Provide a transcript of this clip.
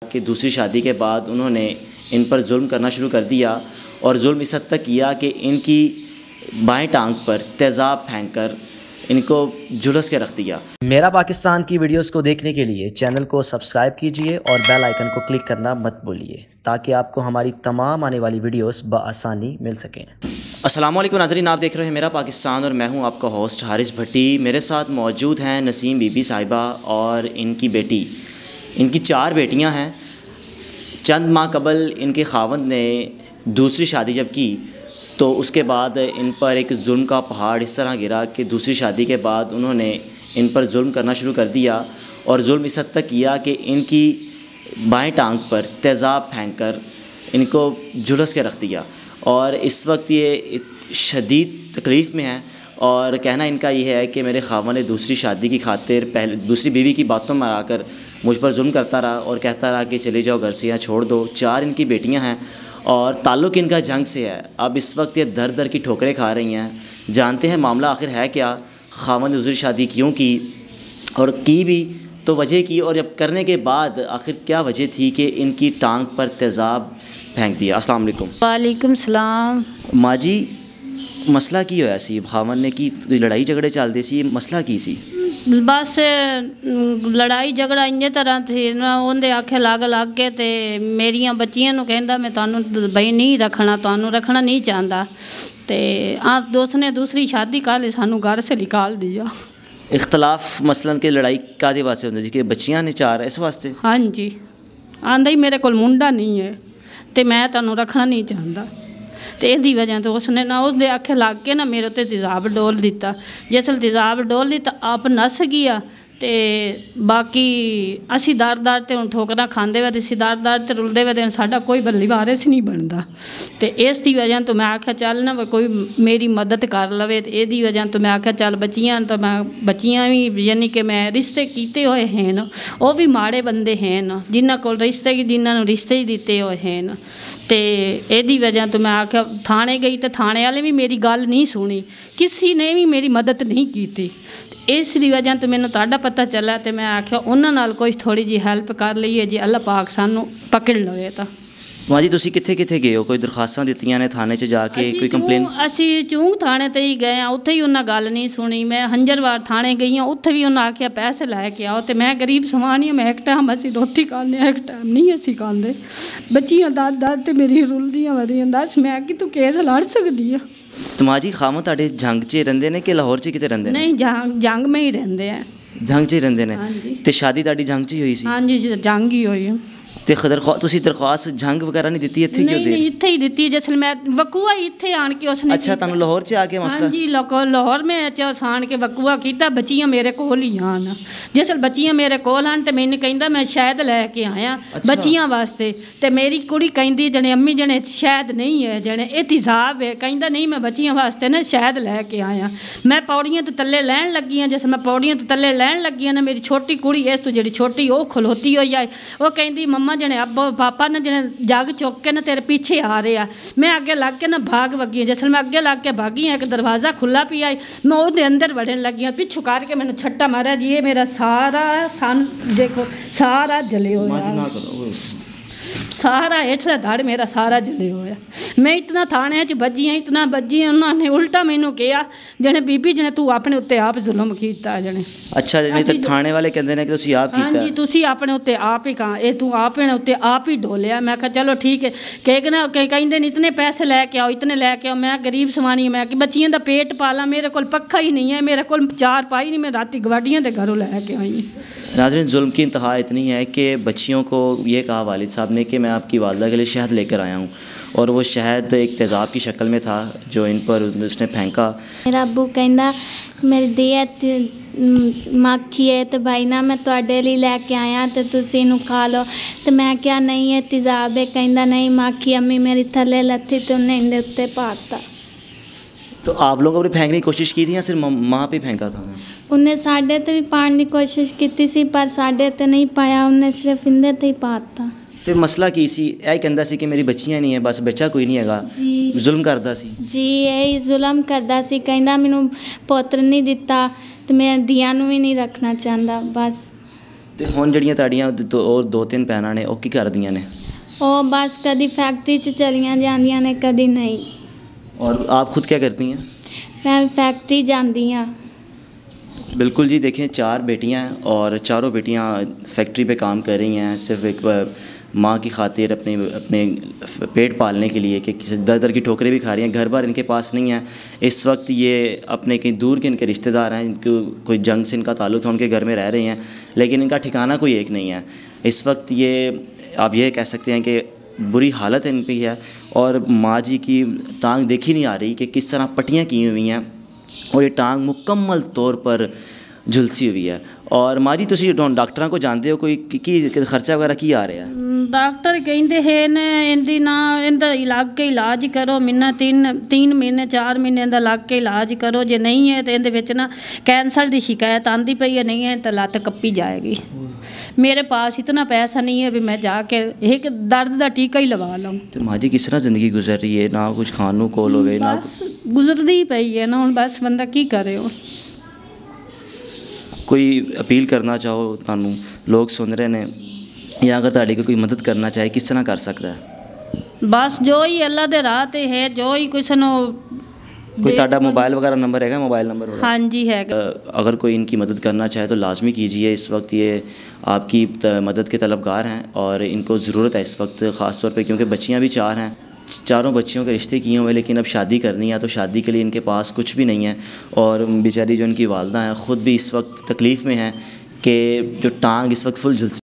कि दूसरी शादी के बाद उन्होंने इन पर जुल्म करना शुरू कर दिया और जुल्म इस हद तक किया कि इनकी बाएं टांग पर तेज़ाब फेंक कर इनको झुलस के रख दिया। मेरा पाकिस्तान की वीडियोस को देखने के लिए चैनल को सब्सक्राइब कीजिए और बेल आइकन को क्लिक करना मत भूलिए ताकि आपको हमारी तमाम आने वाली वीडियोस बआसानी मिल सकें। अस्सलाम वालेकुम नाज़रीन, आप देख रहे हैं मेरा पाकिस्तान और मैं हूं आपका होस्ट हारिस भट्टी। मेरे साथ मौजूद हैं नसीम बीबी साहिबा और इनकी बेटी। इनकी 4 बेटियां हैं। चंद माह कबल इनके खावंद ने दूसरी शादी जब की तो उसके बाद इन पर एक जुल्म का पहाड़ इस तरह गिरा कि दूसरी शादी के बाद उन्होंने इन पर जुल्म करना शुरू कर दिया और जुल्म इस हद तक किया कि इनकी बाएं टांग पर तेज़ाब फेंक कर इनको झुलस के रख दिया और इस वक्त ये शदीद तकलीफ़ में है। और कहना इनका ये है कि मेरे खावंद ने दूसरी शादी की खातिर पहले दूसरी बीवी की बातों में आकर मुझ पर जुल्म करता रहा और कहता रहा कि चले जाओ घर से, यहाँ छोड़ दो। 4 इनकी बेटियां हैं और ताल्लुक़ इनका जंग से है। अब इस वक्त ये दर दर की ठोकरें खा रही हैं। जानते हैं मामला आखिर है क्या, खावंद ने दूसरी शादी क्यों की और की भी तो वजह की, और जब करने के बाद आखिर क्या वजह थी कि इनकी टांग पर तेज़ाब फेंक दिया। अस्सलाम वालेकुम। वालेकुम सलाम। माँ जी, मसला की होया सी खावंद ने की लड़ाई झगड़े चलते सी, मसला की सी? बस लड़ाई झगड़ा इंजे तरह थी ना, उन्हें आखे लग लग के ते मेरिया बच्चियां नूं कहंदा मैं तुहानूं बई नहीं रखना, तुहानूं रखना नहीं चाहता, ते आप दोस्त ने दूसरी शादी कर ली, सानूं घर से निकाल दिया। इख्तलाफ मसलन के लड़ाई कादे वास्ते होंदी जी कि बच्चियां ने 4 इस वास्ते? हाँ जी, आंदा ही मेरे कोल मुंडा नहीं है ते मैं तुहानूं रखना नहीं चाहता, तो यही वजह तो उसने ना उसके आखे लग के ना मेरे उत्ते तेज़ाब डोल दिता। जिसल तेज़ाब डोल दिता आप नस गया, तो बाकी असी दर दर ते हुण ठोकरां खांदे वे, असी दर दर ते रुलदे वे, ते साडा कोई बल्ली वारिस नहीं बनता। तो इस दी वजह तो मैं आख्या चल ना कोई मेरी मदद कर लवे, तो यही वजह तो मैं आख्या चल बच्चियां तो मैं बच्चियां भी यानी कि मैं रिश्ते कीते हुए हैं, वो भी माड़े बंदे हैं जिन्हां कोल रिश्ते जिन्हां नूं रिश्ते ही दिते हुए हैं। तो यही वजह तो मैं आख्या थाने गई तो थाने वाले भी मेरी गल नहीं सुनी, किसी ने भी मेरी मदद नहीं की। इस वजह तो मैंने तुहाडा पता चला तो मैं आख्या उन्हां नाल कोई थोड़ी जी हैल्प कर लईए जे अल्लाह पाक सानू पकड़ लवे। तो माँ जी तुसी कित्थे कित्थे गए हो, कोई दरखास्तां दित्तियां ने थाने च जाके, कोई कंप्लेन? असी चूंग थाने ते ही गए, उत्थे ही उन्हें गल नहीं सुनी। मैं हंजरवार थाने गई हूँ, उत्थे भी उन्हें आख्या पैसे लैके आओ, तो मैं गरीब सवानी मैं एक टाइम असी रोटी खाने, एक टाइम नहीं असी खाते। बच्चियां दर दर ते मेरी रुलदियां वदियां, दस मैं कि तू केस लड़ सकदी है। तो माँ जी खावंद तुहाडे जंग च रहिंदे ने कि लाहौर च किते रहिंदे ने? नहीं, जंग में ही रहंदे हैं। जंग च ही रहिंदे ने? ते शादी तुहाडी जंग च ही होई सी? हाँ जी, जंग ही होई। ते तुसी दरख्वास्त जंग वगैरह नहीं दित्ती इत्थे क्यों दे? नहीं, इत्थे ही दित्ती जिसल मैं वकूआ इत्थे आन के उसने। अच्छा, तुहानूं लाहौर च आके मसला? हाँ जी, लाहौर में आन के वकूआ कीता, बच्चियां मेरे कोल ही आन। जिसल बच्चियां मेरे कोल आन ते मैनूं कहंदा मैं शहद लैके आया बच्चियां वास्ते, ते मेरी कुड़ी कहंदी जने अम्मी जने शहद नहीं है, जने ये तेज़ाब है। कहंदा नहीं मैं बच्चियां वास्ते ना शहद लैके आया। मैं पौड़ियां तो तले लैन लगी हाँ, जिस मैं पौड़ियां तो तले लैन लगी ना मेरी छोटी कुड़ी इस तो जी छोटी वो खलोती हुई आई, वो कहंदी मम्मा जने अब पापा ने जने जग चुक के ना तेरे पीछे आ रहे हैं। मैं अगे लग के ना भाग वगी, जिसल मैं अगे लग के भागी एक दरवाज़ा खुला पिया, मैं वो अंदर बढ़न लगी, पिछू करके मैंने छट्टा मारा जी, ये मेरा सारा सन देखो सारा जले हो, सारा हेठला धड़ मेरा सारा जले होया। मैं इतना थाने च बजी हाँ, इतना बजी हाँ, उन्होंने उल्टा मैनू कहा जने बीबी जने तू अपने उत्ते आप जुल्म कीता जने। अच्छा, जने तो थाने वाले कहंदे ने कि तुसी आप कीता? हाँ जी, तुसी अपने उत्ते आप ही कहा, ये तू अपने उत्ते आप ही डोलिया। मैं कहा चलो ठीक है, कहना कहते ने इतने पैसे लैके आओ, इतने लैके आओ। मैं गरीब सवानी, मैं कि बच्चियां दा पेट पाला, मेरे को पक्खा ही नहीं है, मेरे को 4 पाई नहीं, मैं राती गवाडियां के घरों लैके आई। नाज़रीन, जुल्म की इंतहा इतनी है कि बच्चियों को ये कहा वालिद साहब ने कि मैं आपकी वालदा के लिए शहद लेकर आया हूँ, और वो शहद एक तेज़ाब की शक्ल में था जो इन पर उसने फेंका। मेरा अब्बू कहंदा मेरी दिया मक्खी है तो भाई ना मैं तुहाडे लिए लैके आया तो तुसी इनू खा लो, तो मैं क्या नहीं है तेज़ाब है। कहंदा नहीं मक्खी अम्मी मेरी थले लथी तो उन्हें इनके उत्ते पाता। तो आप लोगों ने फेंकने की कोशिश की थी या सिर्फ माँ पे फेंका था? उन्हें साढ़े ते भी पाने की कोशिश की सी, पर साढ़े ते नहीं पाया, उन्हें सिर्फ इंदे ते ही पाता। तो मसला की सी? यही कहता सी कि मेरी बच्चियां नहीं है, बस बच्चा कोई नहीं हैगा, जुल्म करता सी? जी, यही जुल्म करता सी। कहंदा मैनू पुत्र नहीं दिता तो मैं दियां नूं भी नहीं रखना चाहता। बस ਤੇ ਹੁਣ ਜਿਹੜੀਆਂ ਤੁਹਾਡੀਆਂ ਉਹ 2-3 ਭੈਣਾਂ ਨੇ ਉਹ ਕੀ ਕਰਦੀਆਂ ਨੇ? ਉਹ ਬਸ ਕਦੀ ਫੈਕਟਰੀ 'ਚ ਚਲੀਆਂ ਜਾਂਦੀਆਂ ਨੇ, ਕਦੀ ਨਹੀਂ। और आप खुद क्या करती हैं? ਮੈਂ ਫੈਕਟਰੀ ਜਾਂਦੀ ਹਾਂ। बिल्कुल जी, देखें 4 बेटियां हैं और चारों बेटियां फैक्ट्री पे काम कर रही हैं, सिर्फ एक माँ की खातिर अपने अपने पेट पालने के लिए, कि किसी दर दर की ठोकरें भी खा रही हैं। घर बार इनके पास नहीं है इस वक्त। ये अपने कहीं दूर के इनके रिश्तेदार हैं, इनको कोई जंग से इनका ताल्लुक़ था, उनके घर में रह रहे हैं, लेकिन इनका ठिकाना कोई एक नहीं है इस वक्त। ये आप ये कह सकते हैं कि बुरी हालत इन पर है। और माँ जी की टांग देखी नहीं आ रही कि किस तरह पट्टियाँ की हुई हैं और ये टांग मुकम्मल तौर पर झुलसी हुई है। और माँ जी तुसी डॉक्टरां को जानते हो, कोई की खर्चा वगैरह की आ रहा है? डॉक्टर कहते हैं ने इंदी ना इंदा लग के इलाज करो, महीना 3 महीने 4 महीने इंदा लग के इलाज करो, जे नहीं है तो इंदे विच ना कैंसर की शिकायत आंदी पई है, नहीं है तो लत्त कप्पी जाएगी। मेरे पास इतना पैसा नहीं है भी मैं जाके एक दर्द का टीका ही लगा लूँ। तो माँ जी किस तरह ज़िंदगी गुजर रही है? ना कुछ खानू कोल होवे ना बस गुजरती ही पई है ना, हुण बस बंदा की करे। हो कोई अपील करना चाहो तुहानू लोग सुन रहे ने, या अगर तुहाडी कोई मदद करना चाहे किस तरह कर सकता है? बस जो ही अल्लाह दे राह ते है, जो ही कुछ नो कोई तुहाडा मोबाइल वगैरह नंबर है? मोबाइल नंबर वगैरह? हाँ जी है। अगर कोई इनकी मदद करना चाहे तो लाजमी कीजिए। इस वक्त ये आपकी मदद के तलबगार हैं और इनको ज़रूरत है इस वक्त ख़ास तौर पे, क्योंकि बच्चियां भी 4 हैं, चारों बच्चियों के रिश्ते किए हुए, लेकिन अब शादी करनी है तो शादी के लिए इनके पास कुछ भी नहीं है। और बेचारी जो इनकी वालदा हैं ख़ुद भी इस वक्त तकलीफ़ में हैं कि जो टांग इस वक्त फुल झुलस